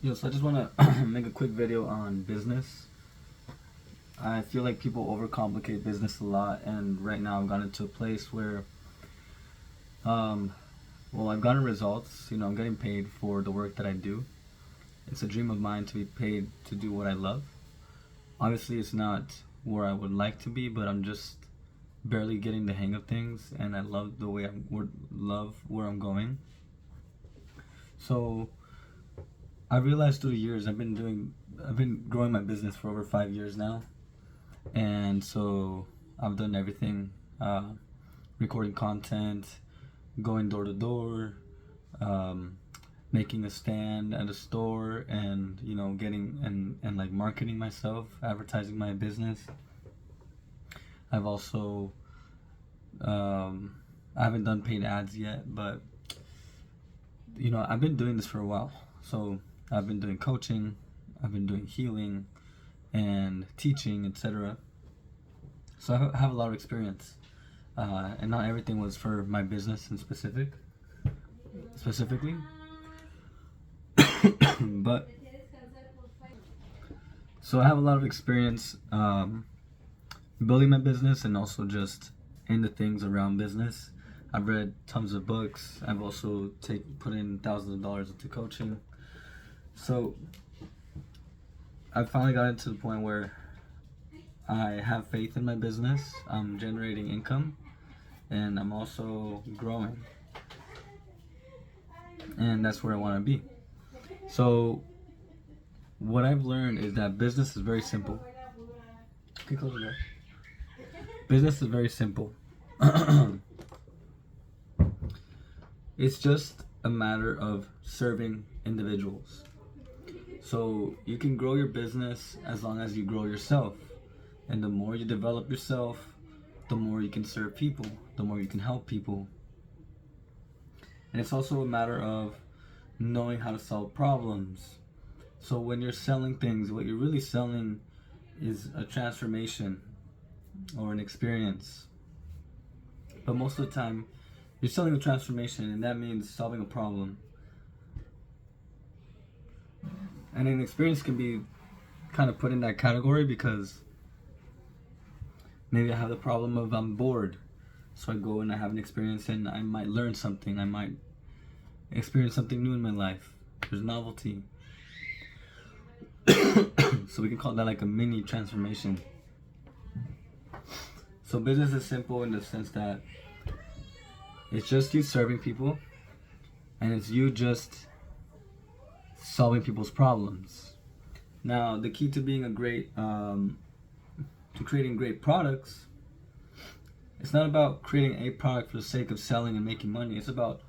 Yo, so I just want to make a quick video on business. I feel like people overcomplicate business a lot, and right now I've gotten into a place where, um, I've gotten results. I'm getting paid for the work that I do. It's a dream of mine to be paid to do what I love. Obviously, it's not where I would like to be, but I'm just barely getting the hang of things, and I love the way love where I'm going. So I realized through the years I've been growing my business for over 5 years now, and so I've done everything: recording content, going door to door, making a stand at a store, and getting and like marketing myself, advertising my business. I've also I haven't done paid ads yet, but I've been doing this for a while. So I've been doing coaching, I've been doing healing and teaching, etc. So I have a lot of experience, and not everything was for my business in specifically, but so I have a lot of experience building my business and also just in the things around business. I've read tons of books. I've also put in thousands of dollars into coaching. So I finally got to the point where I have faith in my business. I'm generating income, and I'm also growing. And that's where I want to be. So what I've learned is that business is very simple. Okay, close the door. Business is very simple. It's just a matter of serving individuals. So you can grow your business as long as you grow yourself. And the more you develop yourself, the more you can serve people, the more you can help people. And it's also a matter of knowing how to solve problems. So when you're selling things, what you're really selling is a transformation or an experience. But most of the time, you're selling a transformation, and that means solving a problem. And an experience can be kind of put in that category because maybe I have the problem of I'm bored. So I go and I have an experience and I might learn something. I might experience something new in my life. There's novelty. So we can call that like a mini transformation. So business is simple in the sense that it's just you serving people, and it's you just solving people's problems. Now, the key to being to creating great products, it's not about creating a product for the sake of selling and making money. It's about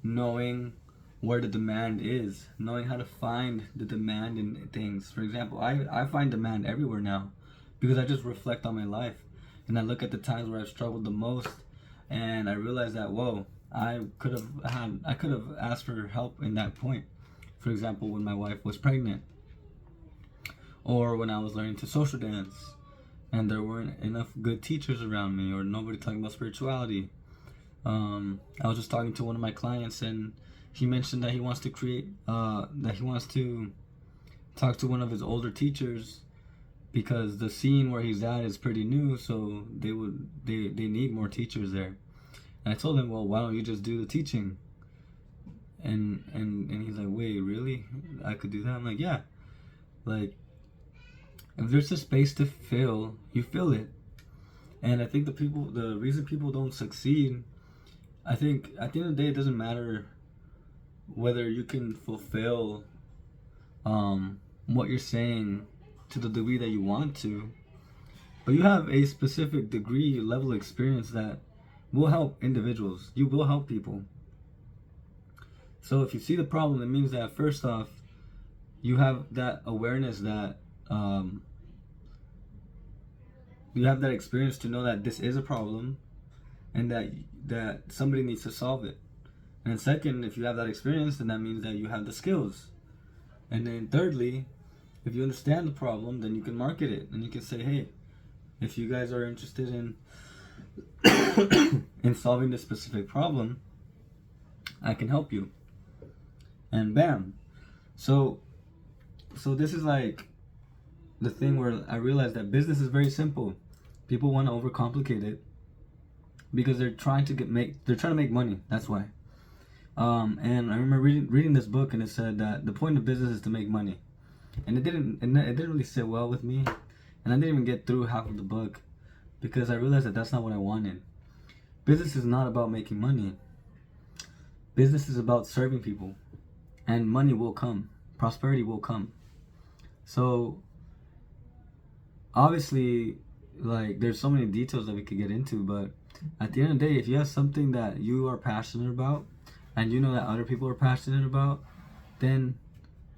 knowing where the demand is, knowing how to find the demand in things. For example, I find demand everywhere now because I just reflect on my life and I look at the times where I've struggled the most, and I realize that I could have asked for help in that point. For example, when my wife was pregnant, or when I was learning to social dance and there weren't enough good teachers around me, or nobody talking about spirituality. I was just talking to one of my clients, and he mentioned that he wants to talk to one of his older teachers because the scene where he's at is pretty new, so they need more teachers there. And I told him, well, why don't you just do the teaching? And he's like, wait, really? I could do that? I'm like, yeah. Like, if there's a space to fill, you fill it. And I think the reason people don't succeed, I think at the end of the day, it doesn't matter whether you can fulfill what you're saying to the degree that you want to, but you have a specific degree, level of experience that will help individuals. You will help people. So if you see the problem, it means that first off, you have that awareness that you have that experience to know that this is a problem and that somebody needs to solve it. And then second, if you have that experience, then that means that you have the skills. And then thirdly, if you understand the problem, then you can market it and you can say, hey, if you guys are interested in in solving this specific problem, I can help you. And bam. So so this is like the thing where I realized that business is very simple. People want to overcomplicate it because they're trying to make money. That's why. And I remember reading this book, and it said that the point of business is to make money, and it didn't really sit well with me, and I didn't even get through half of the book because I realized that that's not what I wanted. Business is not about making money. Business is about serving people, and money will come. Prosperity will come. So obviously, like, there's so many details that we could get into, but at the end of the day, if you have something that you are passionate about and you know that other people are passionate about, then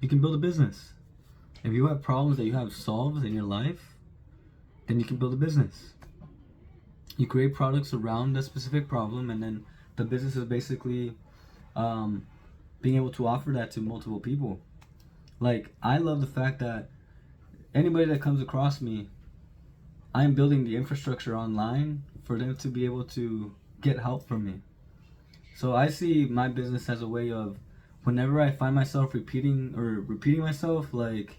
you can build a business. If you have problems that you have solved in your life, then you can build a business. You create products around a specific problem, and then the business is basically being able to offer that to multiple people. Like, I love the fact that anybody that comes across me, I'm building the infrastructure online for them to be able to get help from me. So I see my business as a way of, whenever I find myself repeating myself, like,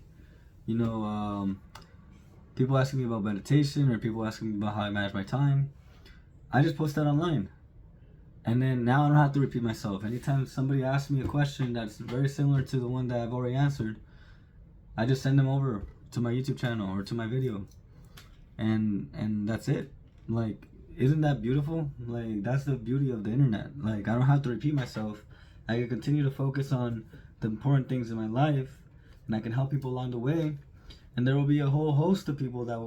people asking me about meditation or people asking me about how I manage my time, I just post that online. And then now I don't have to repeat myself. Anytime somebody asks me a question that's very similar to the one that I've already answered, I just send them over to my YouTube channel or to my video. And that's it. Like, isn't that beautiful? Like, that's the beauty of the internet. Like, I don't have to repeat myself. I can continue to focus on the important things in my life, and I can help people along the way. And there will be a whole host of people that I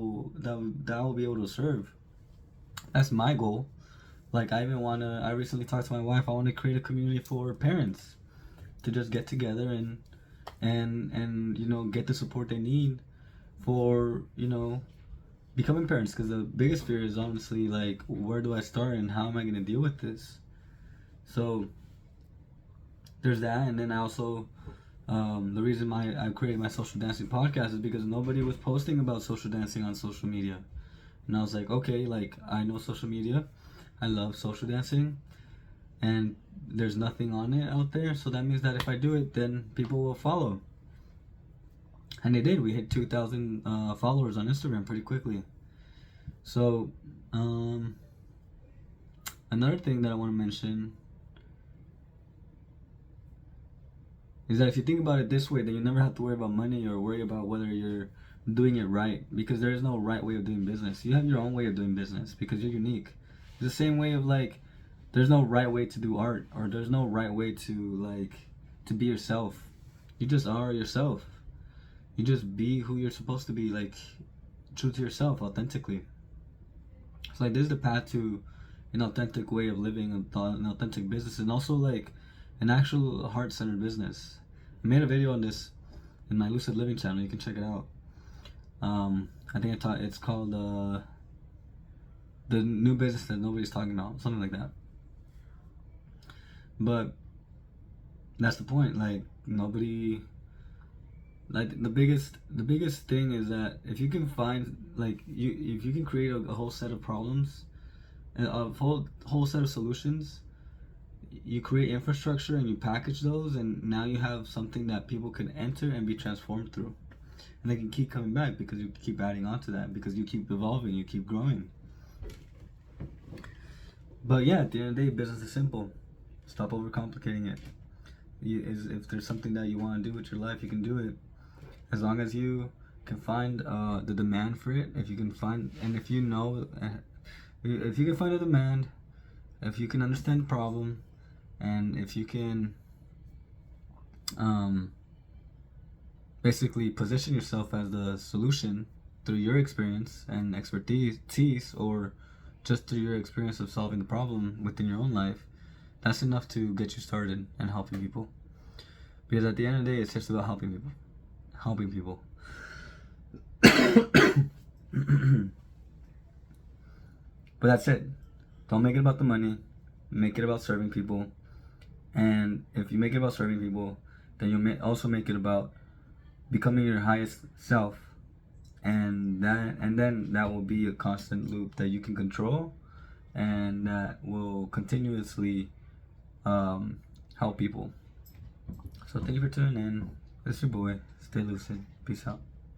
will be able to serve. That's my goal. Like, I recently talked to my wife. I want to create a community for parents to just get together and get the support they need for becoming parents. Because the biggest fear is honestly, like, where do I start and how am I going to deal with this? So there's that. And then I also the reason I created my social dancing podcast is because nobody was posting about social dancing on social media. And I was like, okay, like, I know social media, I love social dancing, and there's nothing on it out there, so that means that if I do it, then people will follow. And they did. We hit 2,000 followers on Instagram pretty quickly. So another thing that I want to mention is that if you think about it this way, then you never have to worry about money or worry about whether you're doing it right, because there is no right way of doing business. You have your own way of doing business because you're unique. It's the same way of, like, there's no right way to do art, or there's no right way to be yourself. You just are yourself. You just be who you're supposed to be, like, true to yourself, authentically. It's like, this is the path to an authentic way of living, an authentic business, and also, like, an actual heart-centered business. I made a video on this in my Lucid Living channel. You can check it out. I think it's called the new business that nobody's talking about, something like that. But that's the point. Like, nobody, like, the biggest thing is that if you can find, like, if you can create a whole set of problems, a whole set of solutions, you create infrastructure and you package those, and now you have something that people can enter and be transformed through. And they can keep coming back because you keep adding on to that, because you keep evolving, you keep growing. But yeah, at the end of the day, business is simple. Stop overcomplicating it. If there's something that you want to do with your life, you can do it. As long as you can find the demand for it. If you can find, and if you can find a demand, if you can understand the problem, and if you can basically position yourself as the solution through your experience and expertise, or just through your experience of solving the problem within your own life, that's enough to get you started and helping people. Because at the end of the day, it's just about helping people. But that's it. Don't make it about the money. Make it about serving people. And if you make it about serving people, then you'll also make it about becoming your highest self. And then that will be a constant loop that you can control, and that will continuously help people. So thank you for tuning in. It's your boy. Stay lucid. Peace out.